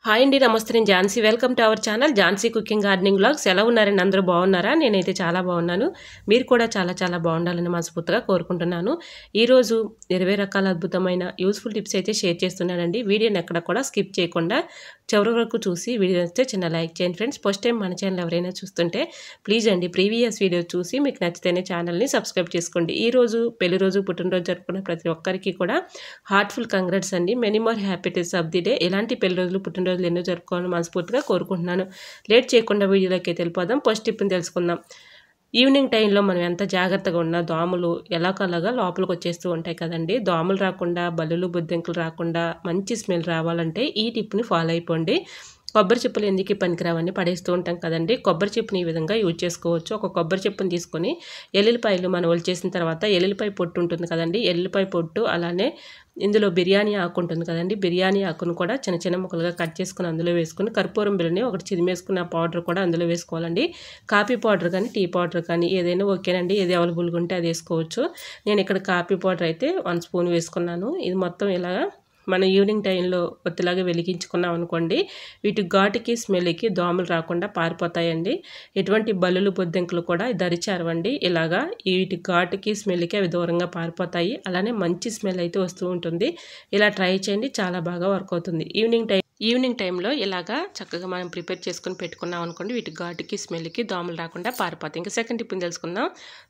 Hi అండి, నమస్తే. నేను Jhansi. Welcome to our channel Jhansi cooking gardening vlogs. ఎలా ఉన్నారండి? అందరూ బాగున్నారా? నేనైతే చాలా బాగున్నాను. మీరు కూడా చాలా చాలా బాగుండాలని మనస్ఫూర్తిగా కోరుకుంటున్నాను. ఈరోజు 20 రకాల అద్భుతమైన యూస్ఫుల్ టిప్స్ అయితే షేర్ చేస్తున్నానండి. వీడియోని ఎక్కడ కూడా స్కిప్ చేయకుండా చివరి వరకు చూసి వీడియో నచ్చితే చిన్న లైక్ చేయండి ఫ్రెండ్స్. ఫస్ట్ టైం మన ఛానల్ ఎవరైనా చూస్తుంటే ప్లీజ్ అండి ప్రీవియస్ వీడియో చూసి మీకు నచ్చితేనే ఛానల్ని సబ్స్క్రైబ్ చేసుకోండి. ఈరోజు పెళ్లి రోజు, పుట్టినరోజు జరుపుకునే ప్రతి ఒక్కరికి కూడా హార్ట్ఫుల్ కంగ్రాట్స్ అండి. Many more happiness of the day. ఇలాంటి పెళ్లి రోజులు, పుట్టినరోజులు ఎన్నో జరుపుకోవాలని మనస్ఫూర్తిగా కోరుకుంటున్నాను. లేట్ చేయకుండా వీడియోలోకి వెళ్ళిపోదాం. ఫస్ట్ టిప్ని తెలుసుకుందాం. ఈవినింగ్ టైంలో మనం ఎంత జాగ్రత్తగా ఉన్నా దోమలు ఎలాగలాగా లోపలికి వచ్చేస్తూ ఉంటాయి కదండి. దోమలు రాకుండా, బల్లులు, బొద్దింకలు రాకుండా మంచి స్మెల్ రావాలంటే ఈ టిప్ని ఫాలో అయిపోండి. కొబ్బరి చిప్పలు ఎందుకు పనికిరావని పడేస్తూ ఉంటాం కదండి. కొబ్బరి చిప్పుని ఈ విధంగా యూజ్ చేసుకోవచ్చు. ఒక కొబ్బరి చిప్పుని తీసుకొని ఎల్లుల్లిపాయలు మనం ఒలిచేసిన తర్వాత ఎల్లుల్లిపాయ పొట్టు ఉంటుంది కదండి, ఎల్లుల్లిపాయ పొట్టు, అలానే ఇందులో బిర్యానీ ఆకు ఉంటుంది కదండి, బిర్యానీ ఆకును కూడా చిన్న చిన్న ముక్కలుగా కట్ చేసుకుని అందులో వేసుకుని కర్పూరం బిళ్ళని ఒకటి చిదిమేసుకున్న పౌడర్ కూడా అందులో వేసుకోవాలండి. కాఫీ పౌడర్ కానీ టీ పౌడర్ కానీ ఏదైనా ఓకేనండి, ఏది అవైలబుల్గా ఉంటే అది వేసుకోవచ్చు. నేను ఇక్కడ కాఫీ పౌడర్ అయితే 1 స్పూన్ వేసుకున్నాను. ఇది మొత్తం ఇలాగా మనం ఈవినింగ్ టైంలో ఒత్తిలాగా వెలిగించుకున్నాం అనుకోండి, వీటి ఘాటుకి స్మెల్కి దోమలు రాకుండా పారిపోతాయండి. ఎటువంటి బల్లులు, బొద్దింకలు కూడా దరిచారవండి. ఇలాగా వీటి ఘాటుకి స్మెల్కి అవి దూరంగా పారిపోతాయి. అలానే మంచి స్మెల్ అయితే వస్తూ ఉంటుంది. ఇలా ట్రై చేయండి, చాలా బాగా వర్క్ అవుతుంది. ఈవినింగ్ టైంలో ఇలాగా చక్కగా మనం ప్రిపేర్ చేసుకుని పెట్టుకున్నాం అనుకోండి, వీటి ఘాటుకి స్మెల్కి దోమలు రాకుండా పారిపోతాయి. ఇంకా సెకండ్ టిప్ని తెలుసుకుందాం.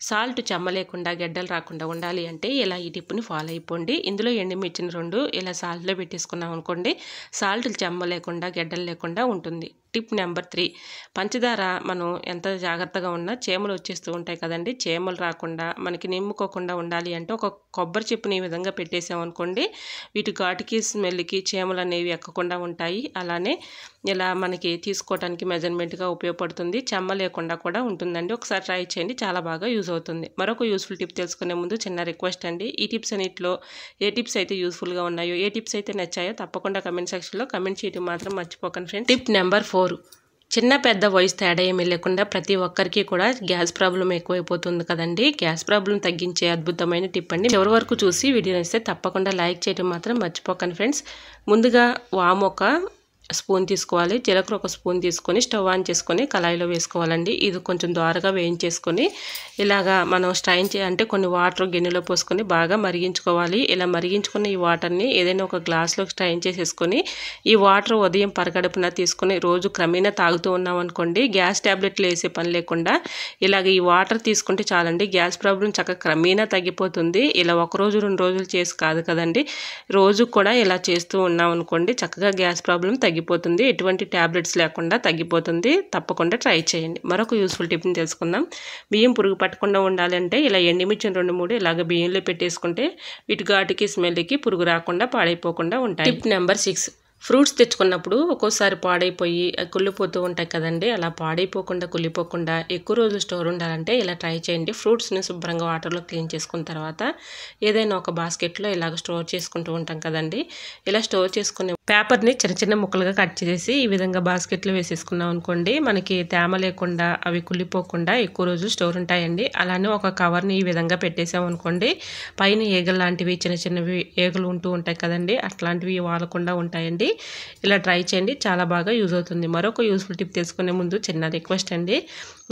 సాల్ట్ చెమ్మ లేకుండా, గెడ్డలు రాకుండా ఉండాలి అంటే ఇలా ఈ టిప్ని ఫాలో అయిపోండి. ఇందులో ఎండుమిర్చిని 2 ఇలా సాల్ట్లో పెట్టేసుకున్నాం అనుకోండి, సాల్ట్ చెమ్మ లేకుండా, గెడ్డలు లేకుండా ఉంటుంది. టిప్ నెంబర్ 3, పంచదార మనం ఎంత జాగ్రత్తగా ఉన్నా చీమలు వచ్చేస్తూ ఉంటాయి కదండి. చీమలు రాకుండా మనకి నిమ్ముకోకుండా ఉండాలి అంటే ఒక కొబ్బరి చిప్పుని ఈ విధంగా పెట్టేసామనుకోండి, వీటి ఘాటుకి స్మెల్కి చీమలు అనేవి ఎక్కకుండా ఉంటాయి. అలానే ఇలా మనకి తీసుకోవడానికి మెజర్మెంట్గా ఉపయోగపడుతుంది. చెమ్మ లేకుండా కూడా ఉంటుందండి. ఒకసారి ట్రై చేయండి, చాలా బాగా యూజ్ అవుతుంది. మరొక యూస్ఫుల్ టిప్ తెలుసుకునే ముందు చిన్న రిక్వెస్ట్ అండి. ఈ టిప్స్ అన్నింటిలో ఏ టిప్స్ అయితే యూస్ఫుల్గా ఉన్నాయో, ఏ టిప్స్ అయితే నచ్చాయో తప్పకుండా కమెంట్ సెక్షన్లో కమెంట్ చేయడం మాత్రం మర్చిపోకండి ఫ్రెండ్స్. టిప్ నెంబర్ 4, చిన్న పెద్ద వయసు తేడా ఏమీ లేకుండా ప్రతి ఒక్కరికి కూడా గ్యాస్ ప్రాబ్లం ఎక్కువైపోతుంది కదండి. గ్యాస్ ప్రాబ్లం తగ్గించే అద్భుతమైన టిప్ అండి. ఎవరి వరకు చూసి వీడియో నచ్చితే తప్పకుండా లైక్ చేయడం మాత్రం మర్చిపోకండి ఫ్రెండ్స్. ముందుగా వాము ఒక స్పూన్ తీసుకోవాలి, జీలకర్ర 1 స్పూన్ తీసుకొని స్టవ్ ఆన్ చేసుకొని కళాయిలో వేసుకోవాలండి. ఇది కొంచెం దోరగా వేయించేసుకొని ఇలాగా మనం స్ట్రైన్ అంటే కొన్ని వాటర్ గిన్నెలో పోసుకొని బాగా మరిగించుకోవాలి. ఇలా మరిగించుకున్న ఈ వాటర్ని ఏదైనా ఒక గ్లాస్లో స్ట్రైన్ చేసేసుకొని ఈ వాటర్ ఉదయం పరగడుపున తీసుకొని రోజు క్రమేణా తాగుతూ ఉన్నాం అనుకోండి, గ్యాస్ ట్యాబ్లెట్లు వేసే పని లేకుండా ఇలాగ ఈ వాటర్ తీసుకుంటే చాలండి. గ్యాస్ ప్రాబ్లం చక్కగా క్రమేణా తగ్గిపోతుంది. ఇలా 1 రోజు 2 రోజులు చేసి కాదు కదండి, రోజు కూడా ఇలా చేస్తూ ఉన్నాం అనుకోండి, చక్కగా గ్యాస్ ప్రాబ్లం తగ్గిపోతుంది. ఎటువంటి ట్యాబ్లెట్స్ లేకుండా తగ్గిపోతుంది. తప్పకుండా ట్రై చేయండి. మరొక యూస్ఫుల్ టిప్ని తెలుసుకుందాం. బియ్యం పురుగు పట్టకుండా ఉండాలంటే ఇలా ఎండుమిర్చిని 2, 3 ఇలాగ బియ్యంలో పెట్టేసుకుంటే వీటి ఘాటుకి స్మెల్కి పురుగు రాకుండా, పాడైపోకుండా ఉంటాయి. టిప్ నెంబర్ 6, ఫ్రూట్స్ తెచ్చుకున్నప్పుడు ఒక్కోసారి పాడైపోయి కుళ్ళిపోతూ ఉంటాయి కదండి. అలా పాడైపోకుండా, కుళ్ళిపోకుండా ఎక్కువ రోజులు స్టోర్ ఉండాలంటే ఇలా ట్రై చేయండి. ఫ్రూట్స్ని శుభ్రంగా వాటర్లో క్లీన్ చేసుకున్న తర్వాత ఏదైనా ఒక బాస్కెట్లో ఇలాగ స్టోర్ చేసుకుంటూ ఉంటాం కదండి. ఇలా స్టోర్ చేసుకునే పేపర్ని చిన్న చిన్న ముక్కలుగా కట్ చేసి ఈ విధంగా బాస్కెట్లో వేసేసుకున్నాం అనుకోండి, మనకి తేమ లేకుండా అవి కుళ్ళిపోకుండా ఎక్కువ రోజులు స్టోర్ ఉంటాయండి. అలానే ఒక కవర్ని ఈ విధంగా పెట్టేసాం అనుకోండి, పైన ఈగలు లాంటివి చిన్న చిన్నవి ఈగలు ఉంటూ ఉంటాయి కదండి, అట్లాంటివి వాలకుండా ఉంటాయండి. ఇలా ట్రై చేయండి, చాలా బాగా యూజ్ అవుతుంది. మరొక యూస్ఫుల్ టిప్ తెలుసుకునే ముందు చిన్న రిక్వెస్ట్ అండి.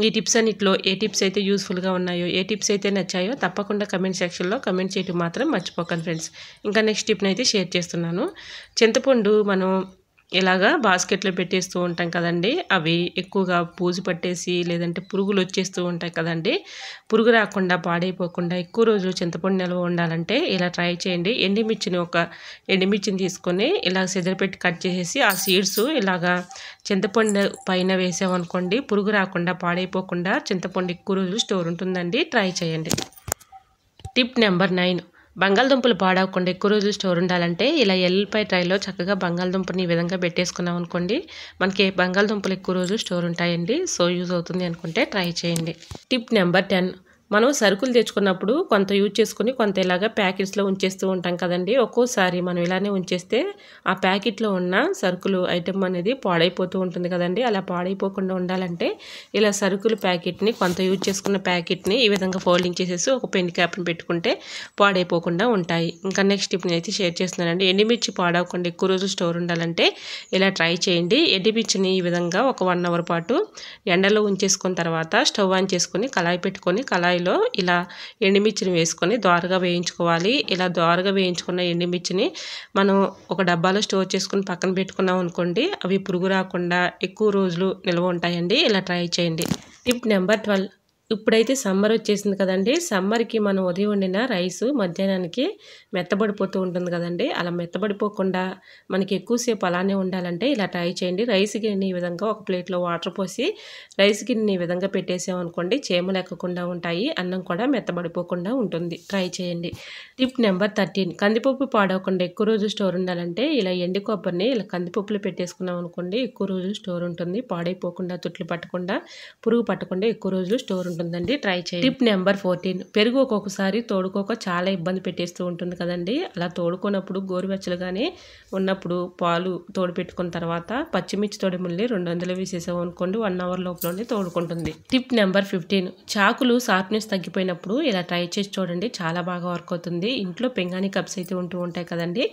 ఈ టిప్స్ అన్నింటిలో ఏ టిప్స్ అయితే యూస్ఫుల్గా ఉన్నాయో, ఏ టిప్స్ అయితే నచ్చాయో తప్పకుండా కమెంట్ సెక్షన్లో కమెంట్ చేయడం మాత్రం మర్చిపోకండి ఫ్రెండ్స్. ఇంకా నెక్స్ట్ టిప్ని అయితే షేర్ చేస్తున్నాను. చింతపండు మనం ఇలాగా బాస్కెట్లో పెట్టేస్తూ ఉంటాం కదండి, అవి ఎక్కువగా బూజు పట్టేసి లేదంటే పురుగులు వచ్చేస్తూ ఉంటాయి కదండి. పురుగు రాకుండా, పాడైపోకుండా ఎక్కువ రోజులు చింతపండు నిల్వ ఉండాలంటే ఇలా ట్రై చేయండి. ఎండుమిర్చిని తీసుకొని ఇలా సిజర్ పెట్టి కట్ చేసేసి ఆ సీడ్స్ ఇలాగా చింతపండు పైన వేసామనుకోండి, పురుగు రాకుండా, పాడైపోకుండా చింతపండు ఎక్కువ రోజులు స్టోర్ ఉంటుందండి. ట్రై చేయండి. టిప్ నెంబర్ 9, బంగాళదుంపలు పాడవకుండా ఎక్కువ రోజులు స్టోర్ ఉండాలంటే ఇలా ఎల్లుల్లిపాయ ట్రైలో చక్కగా బంగాళదుంపని ఈ విధంగా పెట్టేసుకున్నాం అనుకోండి, మనకి బంగాళదుంపలు ఎక్కువ రోజులు స్టోర్ ఉంటాయండి. సో యూజ్ అవుతుంది అనుకుంటే ట్రై చేయండి. టిప్ నెంబర్ 10, మనం సరుకులు తెచ్చుకున్నప్పుడు కొంత యూజ్ చేసుకొని కొంత ఇలాగా ప్యాకెట్స్లో ఉంచేస్తూ ఉంటాం కదండి. ఒక్కోసారి మనం ఇలానే ఉంచేస్తే ఆ ప్యాకెట్లో ఉన్న సరుకులు ఐటెం అనేది పాడైపోతూ ఉంటుంది కదండి. అలా పాడైపోకుండా ఉండాలంటే ఇలా సరుకుల ప్యాకెట్ని కొంత యూజ్ చేసుకున్న ప్యాకెట్ని ఈ విధంగా ఫోల్డింగ్ చేసేసి ఒక పెన్ క్యాప్ని పెట్టుకుంటే పాడైపోకుండా ఉంటాయి. ఇంకా నెక్స్ట్ టిప్ అయితే షేర్ చేస్తున్నానండి. ఎండుమిర్చి పాడవకుండా ఎక్కువ రోజులు స్టోర్ ఉండాలంటే ఇలా ట్రై చేయండి. ఎండుమిర్చిని ఈ విధంగా ఒక 1 అవర్ పాటు ఎండలో ఉంచేసుకున్న తర్వాత స్టవ్ ఆన్ చేసుకొని కళాయి పెట్టుకొని కళాయిలో ఇలా ఎండుమిర్చిని వేసుకొని దోరగా వేయించుకోవాలి. ఇలా దోరగా వేయించుకున్న ఎండుమిర్చిని మనం ఒక డబ్బాలో స్టోర్ చేసుకుని పక్కన పెట్టుకున్నాం అనుకోండి, అవి పురుగు రాకుండా ఎక్కువ రోజులు నిల్వ ఉంటాయండి. ఇలా ట్రై చేయండి. Tip number 12. ఇప్పుడైతే సమ్మర్ వచ్చేసింది కదండి. సమ్మర్కి మనం ఉదయం వండిన రైస్ మధ్యాహ్నానికి మెత్తబడిపోతూ ఉంటుంది కదండి. అలా మెత్తబడిపోకుండా మనకి ఎక్కువసేపు అలానే ఉండాలంటే ఇలా ట్రై చేయండి. రైస్ గిన్నె ఈ విధంగా ఒక ప్లేట్లో వాటర్ పోసి రైస్ గిన్నె ఈ విధంగా పెట్టేసామనుకోండి, చీమలు ఎక్కకుండా ఉంటాయి, అన్నం కూడా మెత్తబడిపోకుండా ఉంటుంది. ట్రై చేయండి. Tip number 13. కందిపప్పు పాడవకుండా ఎక్కువ రోజులు స్టోర్ ఉండాలంటే ఇలా ఎండు కొబ్బరిని ఇలా కందిపప్పులో పెట్టేసుకున్నాం అనుకోండి, ఎక్కువ రోజులు స్టోర్ ఉంటుంది. పాడైపోకుండా, తుట్లు పట్టకుండా, పురుగు పట్టకుండా ఎక్కువ రోజులు స్టోర్ ఉంటుందండి. ట్రై చేయండి. Tip number 14. పెరుగు ఒక్కొక్కసారి తోడుకోక చాలా ఇబ్బంది పెట్టేస్తూ ఉంటుంది కదండి. అలా తోడుకున్నప్పుడు గోరువెచ్చలుగానే ఉన్నప్పుడు పాలు తోడు పెట్టుకున్న తర్వాత పచ్చిమిర్చి తొడిముల్ని 200 వేసేసాం అనుకోండి, 1 అవర్ లోపలనే తోడుకుంటుంది. Tip number 15. చాకులు షార్ప్నెస్ తగ్గిపోయినప్పుడు ఇలా ట్రై చేసి చూడండి, చాలా బాగా వర్క్ అవుతుంది. ఇంట్లో పెంగాని కప్స్ అయితే ఉంటూ ఉంటాయి కదండి.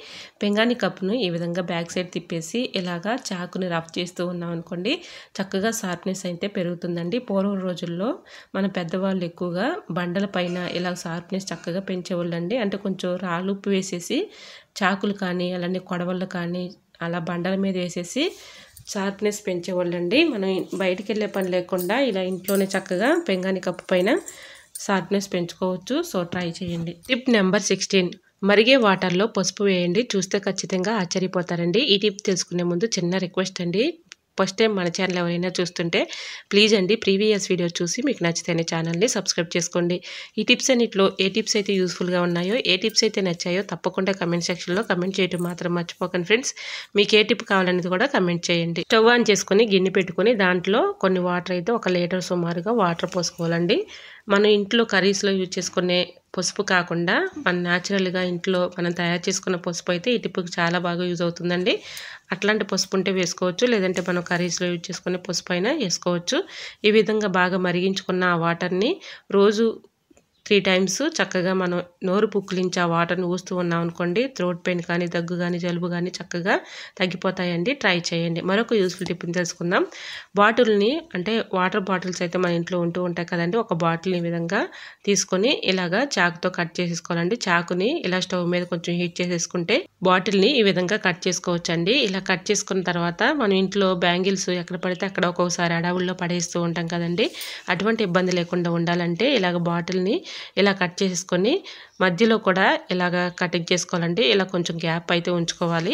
పెంగాని కప్ను ఈ విధంగా బ్యాక్ సైడ్ తిప్పేసి ఇలాగా చాకుని రఫ్ చేస్తూ ఉన్నాం అనుకోండి, చక్కగా షార్ప్నెస్ అయితే పెరుగుతుందండి. పూర్వం రోజుల్లో మన పెద్దవాళ్ళు ఎక్కువగా బండల పైన ఇలా షార్ప్నెస్ చక్కగా పెంచేవాళ్ళండి. అంటే కొంచెం రాళ్ళు ఉప్పు వేసేసి చాకులు కానీ అలానే కొడవళ్ళు కానీ అలా బండల మీద వేసేసి షార్ప్నెస్ పెంచేవాళ్ళండి. మనం బయటికి వెళ్ళే పని లేకుండా ఇలా ఇంట్లోనే చక్కగా పెంగాని కప్పు పైన షార్ప్నెస్ పెంచుకోవచ్చు. సో ట్రై చేయండి. Tip number 16. మరిగే వాటర్లో పసుపు వేయండి, చూస్తే ఖచ్చితంగా ఆశ్చర్యపోతారండి. ఈ టిప్ తెలుసుకునే ముందు చిన్న రిక్వెస్ట్ అండి. ఫస్ట్ టైం మన ఛానల్ ఎవరైనా చూస్తుంటే ప్లీజ్ అండి ప్రీవియస్ వీడియో చూసి మీకు నచ్చితేనే ఛానల్ని సబ్స్క్రైబ్ చేసుకోండి. ఈ టిప్స్ అన్నిట్లో ఏ టిప్స్ అయితే యూస్ఫుల్గా ఉన్నాయో, ఏ టిప్స్ అయితే నచ్చాయో తప్పకుండా కమెంట్ సెక్షన్లో కమెంట్ చేయడం మాత్రం మర్చిపోకండి ఫ్రెండ్స్. మీకు ఏ టిప్ కావాలనేది కూడా కమెంట్ చేయండి. స్టవ్ ఆన్ చేసుకొని గిన్నె పెట్టుకొని దాంట్లో కొన్ని వాటర్ అయితే 1 లీటర్ సుమారుగా వాటర్ పోసుకోవాలండి. మనం ఇంట్లో కర్రీస్లో యూజ్ చేసుకునే పసుపు కాకుండా మన న్యాచురల్గా ఇంట్లో మనం తయారు చేసుకున్న పసుపు అయితే ఈ టిప్కి చాలా బాగా యూజ్ అవుతుందండి. అట్లాంటి పసుపు ఉంటే వేసుకోవచ్చు, లేదంటే మనం కర్రీస్లో యూజ్ చేసుకునే పసుపు అయినా వేసుకోవచ్చు. ఈ విధంగా బాగా మరిగించుకున్న ఆ వాటర్ని రోజు 3 టైమ్స్ చక్కగా మనం నోరు పుక్కిలించి ఆ వాటర్ని ఊస్తూ ఉన్నాం అనుకోండి, థ్రోట్ పెయిన్ కానీ, దగ్గు కానీ, జలుబు కానీ చక్కగా తగ్గిపోతాయండి. ట్రై చేయండి. మరొక యూస్ఫుల్ టిప్ని తెలుసుకుందాం. బాటిల్ని అంటే వాటర్ బాటిల్స్ అయితే మన ఇంట్లో ఉంటూ ఉంటాయి కదండి. ఒక బాటిల్ని ఈ విధంగా తీసుకొని ఇలాగా చాకుతో కట్ చేసేసుకోవాలండి. చాకుని ఇలా స్టవ్ మీద కొంచెం హీట్ చేసేసుకుంటే బాటిల్ని ఈ విధంగా కట్ చేసుకోవచ్చండి. ఇలా కట్ చేసుకున్న తర్వాత మనం ఇంట్లో బ్యాంగిల్స్ ఎక్కడ పడితే అక్కడ ఒక్కొక్కసారి అడవుల్లో పడేస్తూ ఉంటాం కదండి. అటువంటి ఇబ్బంది లేకుండా ఉండాలంటే ఇలాగ బాటిల్ని ఇలా కట్ చేసుకొని మధ్యలో కూడా ఇలాగ కటింగ్ చేసుకోవాలండి. ఇలా కొంచెం గ్యాప్ అయితే ఉంచుకోవాలి.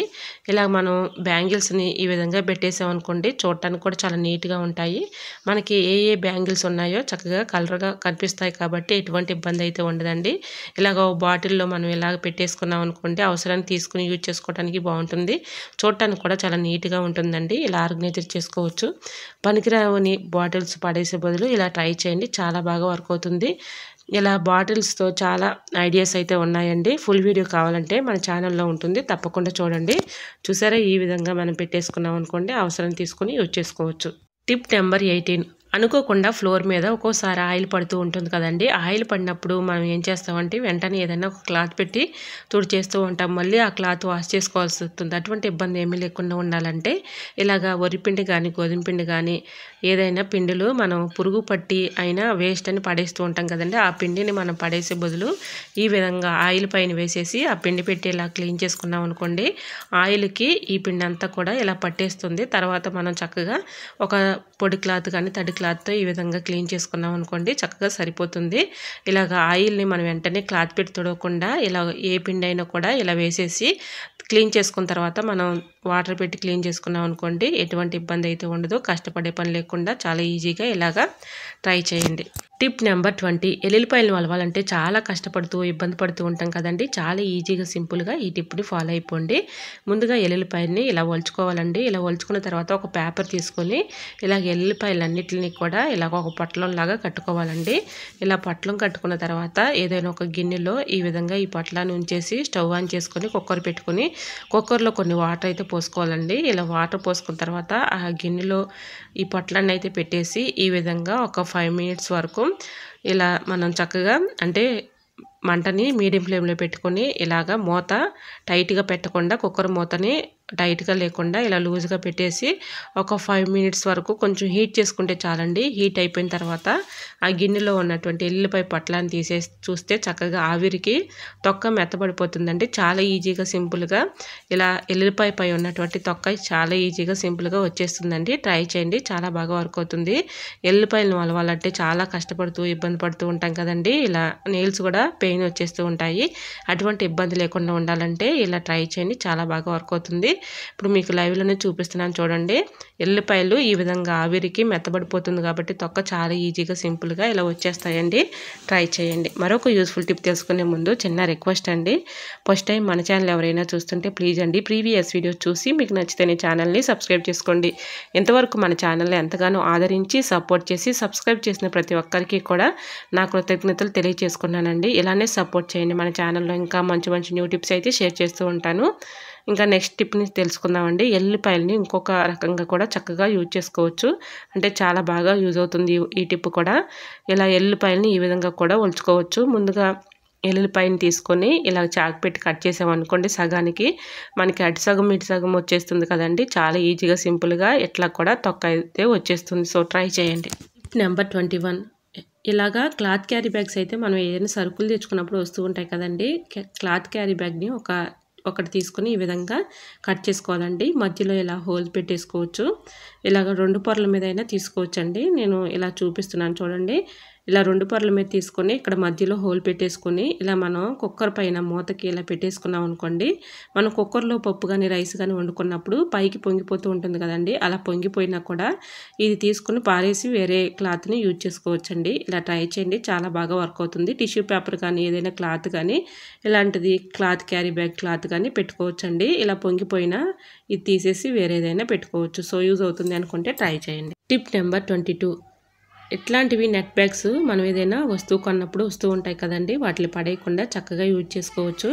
ఇలా మనం బ్యాంగిల్స్ని ఈ విధంగా పెట్టేసామనుకోండి, చూడటానికి కూడా చాలా నీట్గా ఉంటాయి. మనకి ఏ ఏ బ్యాంగిల్స్ ఉన్నాయో చక్కగా కలర్గా కనిపిస్తాయి కాబట్టి ఎటువంటి ఇబ్బంది అయితే ఉండదండి. ఇలాగ బాటిల్లో మనం ఇలాగ పెట్టేసుకున్నాం అనుకోండి, అవసరాన్ని తీసుకుని యూజ్ చేసుకోవడానికి బాగుంటుంది. చూడటానికి కూడా చాలా నీట్గా ఉంటుందండి. ఇలా ఆర్గనైజ్ చేసుకోవచ్చు. పనికిరాని బాటిల్స్ పడేసే బదులు ఇలా ట్రై చేయండి, చాలా బాగా వర్క్ అవుతుంది. ఇలా బాటిల్స్తో చాలా ఐడియాస్ అయితే ఉన్నాయండి. ఫుల్ వీడియో కావాలంటే మన ఛానల్లో ఉంటుంది, తప్పకుండా చూడండి. చూసారా, ఈ విధంగా మనం పెట్టేసుకున్నాం అనుకోండి, అవసరం తీసుకుని యూజ్ చేసుకోవచ్చు. Tip number 18. అనుకోకుండా ఫ్లోర్ మీద ఒక్కోసారి ఆయిల్ పడుతూ ఉంటుంది కదండి. ఆయిల్ పడినప్పుడు మనం ఏం చేస్తామంటే వెంటనే ఏదైనా ఒక క్లాత్ పెట్టి తుడిచేస్తూ ఉంటాం. మళ్ళీ ఆ క్లాత్ వాష్ చేసుకోవాల్సి వస్తుంది. అటువంటి ఇబ్బంది ఏమీ లేకుండా ఉండాలంటే ఇలాగా వరిపిండి కానీ, గోధుమ పిండి కానీ, ఏదైనా పిండిలు మనం పురుగు పట్టి అయినా వేస్ట్ అని పడేస్తూ ఉంటాం కదండి. ఆ పిండిని మనం పడేసే బదులు ఈ విధంగా ఆయిల్ పైన వేసేసి ఆ పిండి పెట్టి ఇలా క్లీన్ చేసుకున్నాం అనుకోండి, ఆయిల్కి ఈ పిండి అంతా కూడా ఇలా పట్టేస్తుంది. తర్వాత మనం చక్కగా ఒక పొడి క్లాత్ కానీ, తడి క్లాత్తో ఈ విధంగా క్లీన్ చేసుకున్నాం అనుకోండి, చక్కగా సరిపోతుంది. ఇలాగ ఆయిల్ని మనం వెంటనే క్లాత్ పెట్టి తొడవకుండా ఇలా ఏ పిండి అయినా కూడా ఇలా వేసేసి క్లీన్ చేసుకున్న తర్వాత మనం వాటర్ పెట్టి క్లీన్ చేసుకున్నాం అనుకోండి, ఎటువంటి ఇబ్బంది అయితే ఉండదు. కష్టపడే పని లేకుండా చాలా ఈజీగా ఇలాగా ట్రై చేయండి. టిప్ నెంబర్ 20 ఎల్లుల్లిపాయలను వలవాలంటే చాలా కష్టపడుతూ ఇబ్బంది పడుతూ ఉంటాం కదండి. చాలా ఈజీగా సింపుల్గా ఈ టిప్ని ఫాలో అయిపోండి. ముందుగా ఎల్లుల్లిపాయలని ఇలా ఒలుచుకోవాలండి. ఇలా ఒలుచుకున్న తర్వాత ఒక పేపర్ తీసుకొని ఇలాగ ఎల్లుల్లిపాయలన్నిటిని కూడా ఇలాగ ఒక పొట్లంలాగా కట్టుకోవాలండి. ఇలా పొట్లం కట్టుకున్న తర్వాత ఏదైనా ఒక గిన్నెలో ఈ విధంగా ఈ పొట్లాన్ని ఉంచేసి స్టవ్ ఆన్ చేసుకొని కుక్కర్ పెట్టుకొని కుక్కర్లో కొన్ని వాటర్ అయితే పోసుకోవాలండి. ఇలా వాటర్ పోసుకున్న తర్వాత ఆ గిన్నెలో ఈ పొట్లాన్ని అయితే పెట్టేసి ఈ విధంగా ఒక 5 మినిట్స్ వరకు ఇలా మనం చక్కగా అంటే మంటని మీడియం ఫ్లేమ్లో పెట్టుకొని ఇలాగ మూత టైట్గా పెట్టకుండా కుక్కర్ మూతని టైట్గా లేకుండా ఇలా లూజ్గా పెట్టేసి ఒక 5 మినిట్స్ వరకు కొంచెం హీట్ చేసుకుంటే చాలండి. హీట్ అయిపోయిన తర్వాత ఆ గిన్నెలో ఉన్నటువంటి ఎల్లుల్లిపాయ పొట్లాన్ని తీసేసి చూస్తే చక్కగా ఆవిరికి తొక్క మెత్తబడిపోతుందండి. చాలా ఈజీగా సింపుల్గా ఇలా ఎల్లుల్లిపాయ పై ఉన్నటువంటి తొక్క చాలా ఈజీగా సింపుల్గా వచ్చేస్తుందండి. ట్రై చేయండి, చాలా బాగా వర్క్ అవుతుంది. ఎల్లుల్లిపాయలను వలవాలంటే చాలా కష్టపడుతూ ఇబ్బంది పడుతూ ఉంటాం కదండి. ఇలా నెయిల్స్ కూడా పెయిన్ వచ్చేస్తూ ఉంటాయి. అటువంటి ఇబ్బంది లేకుండా ఉండాలంటే ఇలా ట్రై చేయండి, చాలా బాగా వర్క్ అవుతుంది. ఇప్పుడు మీకు లైవ్లోనే చూపిస్తున్నాను చూడండి. ఎల్లుల్లిపాయలు ఈ విధంగా ఆవిరికి మెత్తబడిపోతుంది కాబట్టి తొక్క చాలా ఈజీగా సింపుల్గా ఇలా వచ్చేస్తాయండి. ట్రై చేయండి. మరొక యూస్ఫుల్ టిప్ తెలుసుకునే ముందు చిన్న రిక్వెస్ట్ అండి. ఫస్ట్ టైం మన ఛానల్ ఎవరైనా చూస్తుంటే ప్లీజ్ అండి ప్రీవియస్ వీడియోస్ చూసి మీకు నచ్చితే ఛానల్ని సబ్స్క్రైబ్ చేసుకోండి. ఇంతవరకు మన ఛానల్ని ఎంతగానో ఆదరించి సపోర్ట్ చేసి సబ్స్క్రైబ్ చేసిన ప్రతి ఒక్కరికి కూడా నా కృతజ్ఞతలు తెలియజేసుకున్నానండి. ఇలానే సపోర్ట్ చేయండి. మన ఛానల్లో ఇంకా మంచి మంచి న్యూ టిప్స్ అయితే షేర్ చేస్తూ ఉంటాను. ఇంకా నెక్స్ట్ టిప్ని తెలుసుకుందామండి. ఎల్లుల్లిపాయలని ఇంకొక రకంగా కూడా చక్కగా యూజ్ చేసుకోవచ్చు. అంటే చాలా బాగా యూజ్ అవుతుంది ఈ టిప్ కూడా. ఇలా ఎల్లుల్లిపాయలని ఈ విధంగా కూడా ఒలుచుకోవచ్చు. ముందుగా ఎల్లుల్లిపాయని తీసుకొని ఇలా చాకు పెట్టి కట్ చేసామనుకోండి సగానికి మనకి అటు సగం ఇటు సగం వచ్చేస్తుంది కదండి. చాలా ఈజీగా సింపుల్గా ఎట్లా కూడా తొక్క అయితే వచ్చేస్తుంది. సో ట్రై చేయండి. టిప్ నెంబర్ 21 ఇలాగా క్లాత్ క్యారీ బ్యాగ్స్ అయితే మనం ఏదైనా సరుకులు తెచ్చుకున్నప్పుడు వస్తూ ఉంటాయి కదండి. క్లాత్ క్యారీ బ్యాగ్ని ఒకటి తీసుకొని ఈ విధంగా కట్ చేసుకోవాలండి. మధ్యలో ఇలా హోల్ పెట్టేసుకోవచ్చు. ఇలాగ 2 పొరల మీద అయినా తీసుకోవచ్చండి. నేను ఇలా చూపిస్తున్నాను చూడండి. ఇలా 2 పొరల మీద తీసుకొని ఇక్కడ మధ్యలో హోల్ పెట్టేసుకొని ఇలా మనం కుక్కర్ పైన మూతకి ఇలా పెట్టేసుకున్నాం అనుకోండి. మనం కుక్కర్లో పప్పు కానీ రైస్ కానీ వండుకున్నప్పుడు పైకి పొంగిపోతూ ఉంటుంది కదండి. అలా పొంగిపోయినా కూడా ఇది తీసుకుని పారేసి వేరే క్లాత్ని యూజ్ చేసుకోవచ్చండి. ఇలా ట్రై చేయండి, చాలా బాగా వర్క్ అవుతుంది. టిష్యూ పేపర్ కానీ ఏదైనా క్లాత్ కానీ ఇలాంటిది క్లాత్ క్యారీ బ్యాగ్ క్లాత్ కానీ పెట్టుకోవచ్చండి. ఇలా పొంగిపోయినా ఇది తీసేసి వేరేదైనా పెట్టుకోవచ్చు. సో యూజ్ అవుతుంది అనుకుంటే ట్రై చేయండి. టిప్ నెంబర్ 22 ఇట్లాంటివి నెట్ బ్యాగ్స్ మనం ఏదైనా వస్తువు కొన్నప్పుడు వస్తూ ఉంటాయి కదండి. వాటిని పడేయకుండా చక్కగా యూజ్ చేసుకోవచ్చు.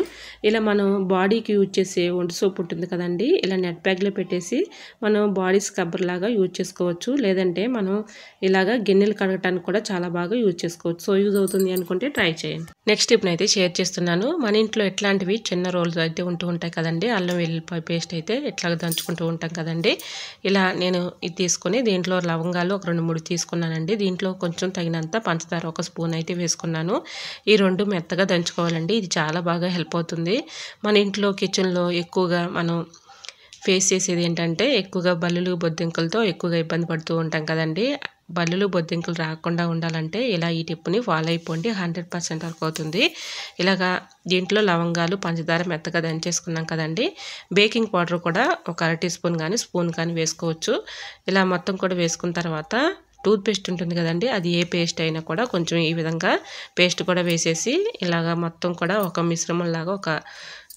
ఇలా మనం బాడీకి యూజ్ చేసే ఒంటి సోప్ ఉంటుంది కదండి. ఇలా నెట్ బ్యాగ్లో పెట్టేసి మనం బాడీ స్క్రబ్బర్ లాగా యూజ్ చేసుకోవచ్చు. లేదంటే మనం ఇలాగా గిన్నెలు కడగటానికి కూడా చాలా బాగా యూజ్ చేసుకోవచ్చు. సో యూజ్ అవుతుంది అనుకుంటే ట్రై చేయండి. నెక్స్ట్ టిప్ని అయితే షేర్ చేస్తున్నాను. మన ఇంట్లో ఎట్లాంటివి చిన్న రోల్స్ అయితే ఉంటూ ఉంటాయి కదండి. అల్లం వెల్లుల్లిపాయ పేస్ట్ అయితే ఎట్లాగ దంచుకుంటూ ఉంటాం కదండి. ఇలా నేను ఇది తీసుకొని దీంట్లో లవంగాలు ఒక 2-3 తీసుకున్నానండి. దీంట్లో కొంచెం తగినంత పంచదార ఒక స్పూన్ అయితే వేసుకున్నాను. ఈ 2 మెత్తగా దంచుకోవాలండి. ఇది చాలా బాగా హెల్ప్ అవుతుంది. మన ఇంట్లో కిచెన్లో ఎక్కువగా మనం ఫేస్ చేసేది ఏంటంటే ఎక్కువగా బల్లులు బొద్దింకలతో ఎక్కువగా ఇబ్బంది పడుతూ ఉంటాం కదండి. బల్లులు బొద్దింకలు రాకుండా ఉండాలంటే ఇలా ఈ టిప్ని ఫాలో అయిపోండి. 100% వర్క్ అవుతుంది. ఇలాగా దీంట్లో లవంగాలు పంచదార మెత్తగా దంచేసుకున్నాం కదండి. బేకింగ్ పౌడర్ కూడా ఒక 1/2 టీ స్పూన్ కానీ స్పూన్ కానీ వేసుకోవచ్చు. ఇలా మొత్తం కూడా వేసుకున్న తర్వాత టూత్ పేస్ట్ ఉంటుంది కదండి. అది ఏ పేస్ట్ అయినా కూడా కొంచెం ఈ విధంగా పేస్ట్ కూడా వేసేసి ఇలాగా మొత్తం కూడా ఒక మిశ్రమంలాగా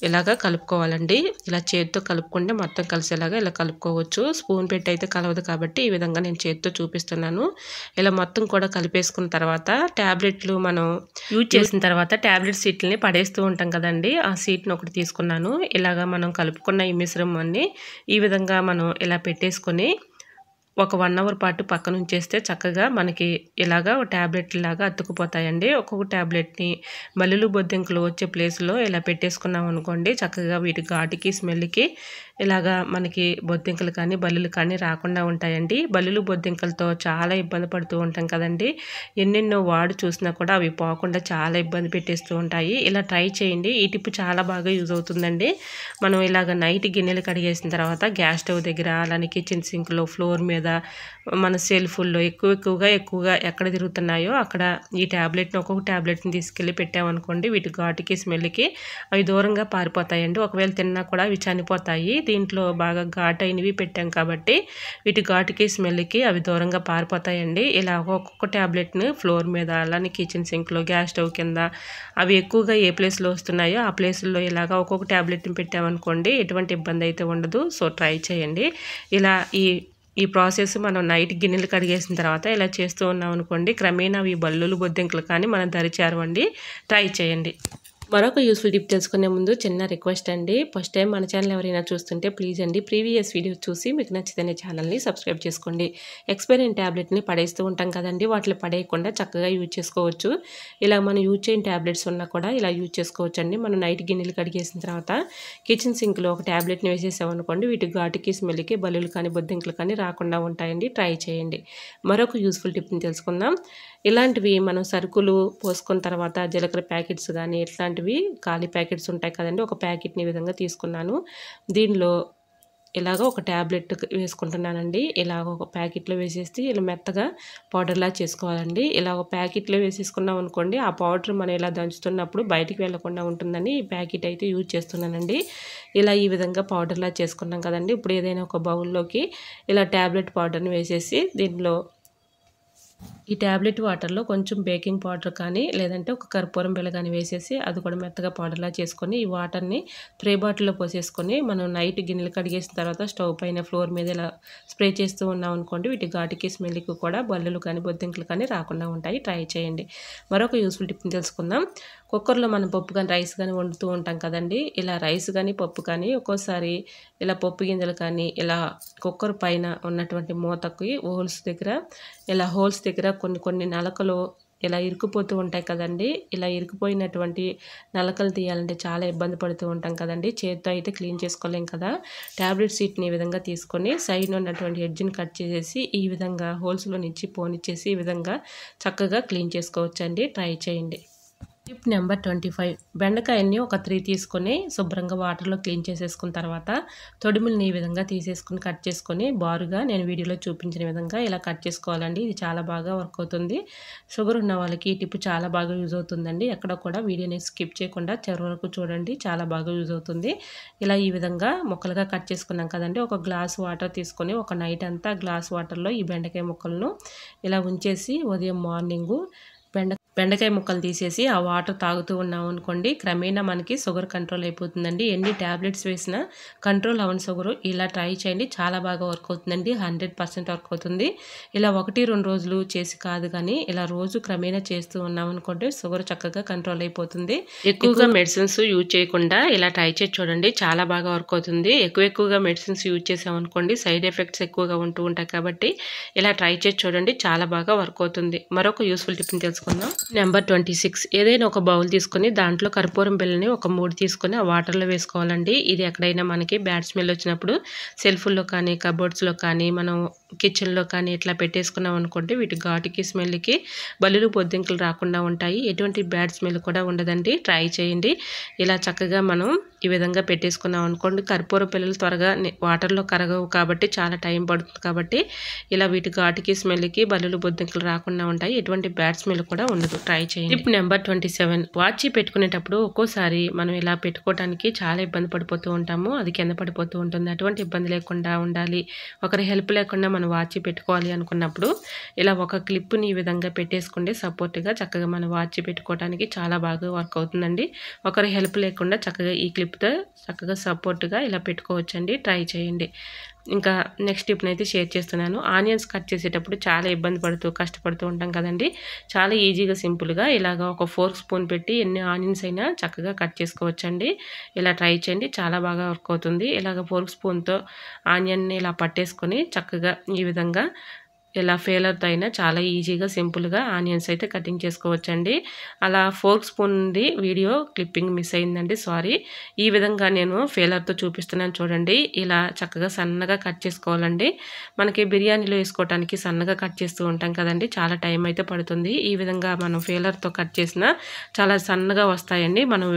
ఇలాగా కలుపుకోవాలండి. ఇలా చేతితో కలుపుకుంటే మొత్తం కలిసేలాగా ఇలా కలుపుకోవచ్చు. స్పూన్ పెట్టి అయితే కలవదు కాబట్టి ఈ విధంగా నేను చేతితో చూపిస్తున్నాను. ఇలా మొత్తం కూడా కలిపేసుకున్న తర్వాత ట్యాబ్లెట్లు మనం యూజ్ చేసిన తర్వాత ట్యాబ్లెట్ సీట్లని పడేస్తూ ఉంటాం కదండి. ఆ సీట్ని ఒకటి తీసుకున్నాను. ఇలాగా మనం కలుపుకున్న ఈ మిశ్రమాన్ని ఈ విధంగా మనం ఇలా పెట్టేసుకొని ఒక 1 అవర్ పాటు పక్కన ఉంచేస్తే చక్కగా మనకి ఇలాగా ట్యాబ్లెట్ లాగా అతుక్కుపోతాయండి. ఒక్కొక్క ట్యాబ్లెట్ని బల్లులు బొద్దింకలు వచ్చే ప్లేస్లో ఇలా పెట్టేసుకున్నాం అనుకోండి. చక్కగా వీటి ఘాటుకి స్మెల్కి ఇలాగా మనకి బొద్దింకలు కానీ బల్లులు కానీ రాకుండా ఉంటాయండి. బల్లులు బొద్దింకలతో చాలా ఇబ్బంది పడుతూ ఉంటాం కదండి. ఎన్నెన్నో వాడు చూసినా కూడా అవి పోకుండా చాలా ఇబ్బంది పెట్టేస్తూ ఉంటాయి. ఇలా ట్రై చేయండి. ఈ టిప్ చాలా బాగా యూజ్ అవుతుందండి. మనం ఇలాగ నైట్ గిన్నెలు కడిగేసిన తర్వాత గ్యాస్ స్టవ్ దగ్గర అలానే కిచెన్ సింక్లో ఫ్లోర్ మీద మన సెల్ఫుల్లో ఎక్కువగా ఎక్కడ తిరుగుతున్నాయో అక్కడ ఈ ట్యాబ్లెట్ని ఒక్కొక్క ట్యాబ్లెట్ని తీసుకెళ్ళి పెట్టామనుకోండి. వీటి ఘాటుకి స్మెల్కి అవి దూరంగా పారిపోతాయండి. ఒకవేళ తిన్నా కూడా అవి చనిపోతాయి. దీంట్లో బాగా ఘాటైనవి పెట్టాం కాబట్టి వీటి ఘాటుకి స్మెల్కి అవి దూరంగా పారిపోతాయండి. ఇలా ఒక్కొక్క ట్యాబ్లెట్ని ఫ్లోర్ మీద అలానే కిచెన్ సింక్లో గ్యాస్ స్టవ్ కింద అవి ఎక్కువగా ఏ ప్లేస్లో వస్తున్నాయో ఆ ప్లేసుల్లో ఇలాగా ఒక్కొక్క ట్యాబ్లెట్ని పెట్టామనుకోండి ఎటువంటి ఇబ్బంది అయితే ఉండదు. సో ట్రై చేయండి. ఇలా ఈ ప్రాసెస్ మనం నైట్ గిన్నెలు కడిగేసిన తర్వాత ఇలా చేస్తూ ఉన్నాం అనుకోండి క్రమేణా అవి బల్లులు బొద్దింకలు కానీ మనం దరిచేరవండి. ట్రై చేయండి. మరొక యూస్ఫుల్ టిప్ తెలుసుకునే ముందు చిన్న రిక్వెస్ట్ అండి. ఫస్ట్ టైం మన ఛానల్ ఎవరైనా చూస్తుంటే ప్లీజ్ అండి ప్రీవియస్ వీడియోస్ చూసి మీకు నచ్చితేనే ఛానల్ని సబ్స్క్రైబ్ చేసుకోండి. ఎక్స్పైర్ అయిన ట్యాబ్లెట్ని పడేస్తూ ఉంటాం కదండి, వాటిని పడేయకుండా చక్కగా యూజ్ చేసుకోవచ్చు. ఇలా మనం యూజ్ చేయని ట్యాబ్లెట్స్ ఉన్నా కూడా ఇలా యూజ్ చేసుకోవచ్చు అండి. మనం నైట్ గిన్నెలు కడిగేసిన తర్వాత కిచెన్ సింక్లో ఒక ట్యాబ్లెట్ని వేసేసామనుకోండి వీటి ఘాటుకి స్మెల్కి బల్లులు కానీ బొద్దింకలు కానీ రాకుండా ఉంటాయండి. ట్రై చేయండి. మరొక యూస్ఫుల్ టిప్ని తెలుసుకుందాం. ఇలాంటివి మనం సరుకులు పోసుకున్న తర్వాత జీలకర్ర ప్యాకెట్స్ కానీ ఇట్లాంటివి ఖాళీ ప్యాకెట్స్ ఉంటాయి కదండి, ఒక ప్యాకెట్ని ఈ విధంగా తీసుకున్నాను. దీనిలో ఇలాగ ఒక ట్యాబ్లెట్ వేసుకుంటున్నానండి. ఇలాగ ఒక ప్యాకెట్లో వేసేసి ఇలా మెత్తగా పౌడర్లా చేసుకోవాలండి. ఇలా ఒక ప్యాకెట్లో వేసేసుకున్నాం అనుకోండి ఆ పౌడర్ మనం ఇలా దంచుతున్నప్పుడు బయటికి వెళ్లకుండా ఉంటుందని ఈ ప్యాకెట్ అయితే యూజ్ చేస్తున్నానండి. ఇలా ఈ విధంగా పౌడర్లా చేసుకున్నాం కదండి. ఇప్పుడు ఏదైనా ఒక బౌల్లోకి ఇలా ట్యాబ్లెట్ పౌడర్ని వేసేసి దీనిలో ఈ ట్యాబ్లెట్ వాటర్లో కొంచెం బేకింగ్ పౌడర్ కానీ లేదంటే ఒక కర్పూరం బిళ్ళ కానీ వేసేసి అది కూడా మెత్తగా పౌడర్లా చేసుకొని ఈ వాటర్ని స్ప్రే బాటిల్లో పోసేసుకొని మనం నైట్ గిన్నెలు కడిగేసిన తర్వాత స్టవ్ పైన ఫ్లోర్ మీద ఇలా స్ప్రే చేస్తూ ఉన్నాం అనుకోండి వీటి ఘాటుకి స్మెల్కి కూడా బల్లులు కానీ బొద్దింకలు కానీ రాకుండా ఉంటాయి. ట్రై చేయండి. మరొక యూస్ఫుల్ టిప్ని తెలుసుకుందాం. కుక్కర్లో మనం పప్పు కానీ రైస్ కానీ వండుతూ ఉంటాం కదండి. ఇలా రైస్ కానీ పప్పు కానీ ఒక్కోసారి ఇలా పప్పు గింజలు కానీ ఇలా కుక్కర్ పైన ఉన్నటువంటి మూతకి హోల్స్ దగ్గర కొన్ని నలకలు ఇలా ఇరుక్కుపోతూ ఉంటాయి కదండి. ఇలా ఇరుక్కుపోయినటువంటి నలకలు తీయాలంటే చాలా ఇబ్బంది పడుతూ ఉంటాం కదండి. చేత్తో అయితే క్లీన్ చేసుకోలేం కదా. ట్యాబ్లెట్ షీట్ని ఈ విధంగా తీసుకొని సైడ్ ఉన్నటువంటి ఎడ్జ్ని కట్ చేసేసి ఈ విధంగా హోల్స్లో నుంచి పోనిచ్చేసి ఈ విధంగా చక్కగా క్లీన్ చేసుకోవచ్చండి. ట్రై చేయండి. Tip number 25. బెండకాయల్ని ఒక 3 తీసుకొని శుభ్రంగా వాటర్లో క్లీన్ చేసేసుకున్న తర్వాత తొడిముల్ని ఈ విధంగా తీసేసుకుని కట్ చేసుకొని బారుగా నేను వీడియోలో చూపించిన విధంగా ఇలా కట్ చేసుకోవాలండి. ఇది చాలా బాగా వర్క్ అవుతుంది. షుగర్ ఉన్న వాళ్ళకి ఈ టిప్ చాలా బాగా యూజ్ అవుతుందండి. ఎక్కడ కూడా వీడియోని స్కిప్ చేయకుండా చివరి వరకు చూడండి, చాలా బాగా యూజ్ అవుతుంది. ఇలా ఈ విధంగా ముక్కలుగా కట్ చేసుకున్నాం కదండి. ఒక గ్లాస్ వాటర్ తీసుకొని ఒక నైట్ అంతా గ్లాస్ వాటర్లో ఈ బెండకాయ ముక్కలను ఇలా ఉంచేసి ఉదయం మార్నింగు బెండకాయ ముక్కలు తీసేసి ఆ వాటర్ తాగుతూ ఉన్నాం అనుకోండి క్రమేణా మనకి షుగర్ కంట్రోల్ అయిపోతుందండి. ఎన్ని ట్యాబ్లెట్స్ వేసినా కంట్రోల్ అవ్వని షుగర్ ఇలా ట్రై చేయండి, చాలా బాగా వర్క్ అవుతుందండి. 100% వర్క్ అవుతుంది. ఇలా 1-2 రోజులు చేసి కాదు కానీ ఇలా రోజు క్రమేణా చేస్తూ ఉన్నాం అనుకోండి షుగర్ చక్కగా కంట్రోల్ అయిపోతుంది. ఎక్కువగా మెడిసిన్స్ యూజ్ చేయకుండా ఇలా ట్రై చేసి చూడండి, చాలా బాగా వర్క్ అవుతుంది. ఎక్కువగా మెడిసిన్స్ యూజ్ చేసామనుకోండి సైడ్ ఎఫెక్ట్స్ ఎక్కువగా ఉంటూ ఉంటాయి కాబట్టి ఇలా ట్రై చేసి చూడండి, చాలా బాగా వర్క్ అవుతుంది. మరొక యూస్ఫుల్ టిప్ని తెలుసుకుందాం. నెంబర్ 26. ఏదైనా ఒక బౌల్ తీసుకొని దాంట్లో కర్పూరం బిళ్ళని ఒక 3 తీసుకొని ఆ వాటర్లో వేసుకోవాలండి. ఇది ఎక్కడైనా మనకి బ్యాడ్ స్మెల్ వచ్చినప్పుడు సెల్ఫ్లో కానీ కబోర్డ్స్లో కానీ మనం కిచెన్లో కానీ ఇట్లా పెట్టేసుకున్నాం అనుకోండి వీటి ఘాటుకి స్మెల్కి బల్లులు బొద్దింకలు రాకుండా ఉంటాయి. ఎటువంటి బ్యాడ్ స్మెల్ కూడా ఉండదండి. ట్రై చేయండి. ఇలా చక్కగా మనం ఈ విధంగా పెట్టేసుకున్నాం అనుకోండి కర్పూర పిల్లలు త్వరగా వాటర్లో కరగవు కాబట్టి చాలా టైం పడుతుంది కాబట్టి ఇలా వీటి ఘాటుకి స్మెల్కి బల్లులు బొద్దింకలు రాకుండా ఉంటాయి. ఎటువంటి బ్యాడ్ స్మెల్ కూడా ఉండదు. ట్రై చేయండి. Tip number 27. వాచ్ పెట్టుకునేటప్పుడు ఒక్కోసారి మనం ఇలా పెట్టుకోవడానికి చాలా ఇబ్బంది పడిపోతూ ఉంటాము, అది కింద పడిపోతూ ఉంటుంది. అటువంటి ఇబ్బంది లేకుండా ఉండాలి, ఒకరి హెల్ప్ లేకుండా మనం వాచ్ పెట్టుకోవాలి అనుకున్నప్పుడు ఇలా ఒక క్లిప్ని ఈ విధంగా పెట్టేసుకుంటే సపోర్ట్గా చక్కగా మనం వాచ్ పెట్టుకోవడానికి చాలా బాగా వర్క్ అవుతుందండి. ఒకరి హెల్ప్ లేకుండా చక్కగా ఈ క్లిప్తో చక్కగా సపోర్ట్గా ఇలా పెట్టుకోవచ్చండి. ట్రై చేయండి. ఇంకా నెక్స్ట్ టిప్ని అయితే షేర్ చేస్తున్నాను. ఆనియన్స్ కట్ చేసేటప్పుడు చాలా ఇబ్బంది పడుతూ కష్టపడుతూ ఉంటాం కదండి. చాలా ఈజీగా సింపుల్గా ఇలాగ ఒక ఫోర్క్ స్పూన్ పెట్టి ఎన్ని ఆనియన్స్ అయినా చక్కగా కట్ చేసుకోవచ్చండి. ఇలా ట్రై చేయండి, చాలా బాగా వర్క్ అవుతుంది. ఇలాగ ఫోర్క్ స్పూన్తో ఆనియన్ని ఇలా పట్టేసుకొని చక్కగా ఈ విధంగా ఇలా ఫేలర్తో అయినా చాలా ఈజీగా సింపుల్గా ఆనియన్స్ అయితే కటింగ్ చేసుకోవచ్చండి. అలా ఫోర్క్ స్పూన్ది వీడియో క్లిప్పింగ్ మిస్ అయిందండి, సారీ. ఈ విధంగా నేను ఫేలర్తో చూపిస్తున్నాను చూడండి. ఇలా చక్కగా సన్నగా కట్ చేసుకోవాలండి. మనకి బిర్యానీలో వేసుకోవడానికి సన్నగా కట్ చేస్తూ ఉంటాం కదండి, చాలా టైం అయితే పడుతుంది. ఈ విధంగా మనం ఫేలర్తో కట్ చేసినా చాలా సన్నగా వస్తాయండి. మనం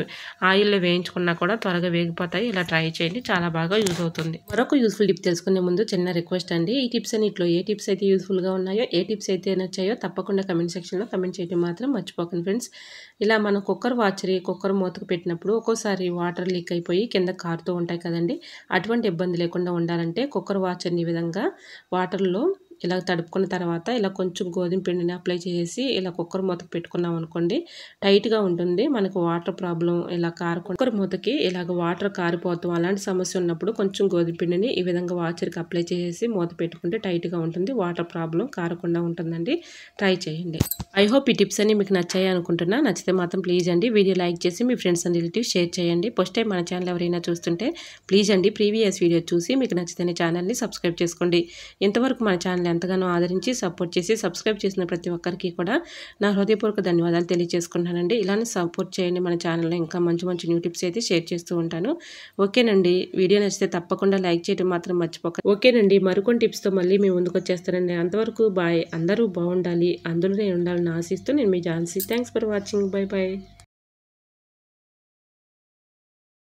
ఆయిల్లో వేయించుకున్నా కూడా త్వరగా వేగిపోతాయి. ఇలా ట్రై చేయండి, చాలా బాగా యూజ్ అవుతుంది. మరొక యూస్ఫుల్ టిప్ తెలుసుకునే ముందు చిన్న రిక్వెస్ట్ అండి. ఈ టిప్స్ అన్నిట్లో ఏ టిప్స్ అయితే యూజ్ యూజ్ఫుల్గా ఉన్నాయో, ఏ టిప్స్ అయితే నచ్చాయో తప్పకుండా కమెంట్ సెక్షన్లో కమెంట్ చేయడం మాత్రం మర్చిపోకండి ఫ్రెండ్స్. ఇలా మనం కుక్కర్ మూతకు పెట్టినప్పుడు ఒక్కోసారి వాటర్ లీక్ అయిపోయి కింద కారుతూ ఉంటాయి కదండి. అటువంటి ఇబ్బంది లేకుండా ఉండాలంటే కుక్కర్ వాచర్ని ఈ విధంగా వాటర్లో ఇలా తడుపుకున్న తర్వాత ఇలా కొంచెం గోధుమ పిండిని అప్లై చేసి ఇలా కుక్కర్ మూతకు పెట్టుకున్నాం అనుకోండి, టైట్గా ఉంటుంది. మనకు వాటర్ ప్రాబ్లం ఇలా కుక్కర్ మూతకి ఇలాగ వాటర్ కారిపోతాం అలాంటి సమస్య ఉన్నప్పుడు కొంచెం గోధుమ పిండిని ఈ విధంగా వాచర్కి అప్లై చేసి మూత పెట్టుకుంటే టైట్గా ఉంటుంది. వాటర్ ప్రాబ్లం కారకుండా ఉంటుందండి. ట్రై చేయండి. ఐ హోప్ ఈ టిప్స్ అన్ని మీకు నచ్చాయి అనుకుంటున్నా. నచ్చితే మాత్రం ప్లీజ్ అండి వీడియో లైక్ చేసి మీ ఫ్రెండ్స్ అండ్ రిలేటివ్స్ షేర్ చేయండి. ఫస్ట్ టైం మన ఛానల్ ఎవరైనా చూస్తుంటే ప్లీజ్ అండి ప్రీవియస్ వీడియో చూసి మీకు నచ్చితే ఛానల్ని సబ్స్క్రైబ్ చేసుకోండి. ఇంతవరకు మన ఛానల్ ఎంతగానో ఆదరించి సపోర్ట్ చేసి సబ్స్క్రైబ్ చేసిన ప్రతి ఒక్కరికి కూడా నా హృదయపూర్వక ధన్యవాదాలు తెలియజేసుకుంటానండి. ఇలానే సపోర్ట్ చేయండి. మన ఛానల్లో ఇంకా మంచి మంచి న్యూ టిప్స్ అయితే షేర్ చేస్తూ ఉంటాను. ఓకేనండి, వీడియో నచ్చితే తప్పకుండా లైక్ చేయడం మాత్రం మర్చిపోకండి. ఓకేనండి, మరికొన్ని టిప్స్తో మళ్ళీ మేము ముందుకు వచ్చేస్తానండి. అంతవరకు బాయ్. అందరూ బాగుండాలి, అందులోనే ఉండాలని ఆశిస్తూ నేను మీ Jhansi. Thanks for watching. Bye by.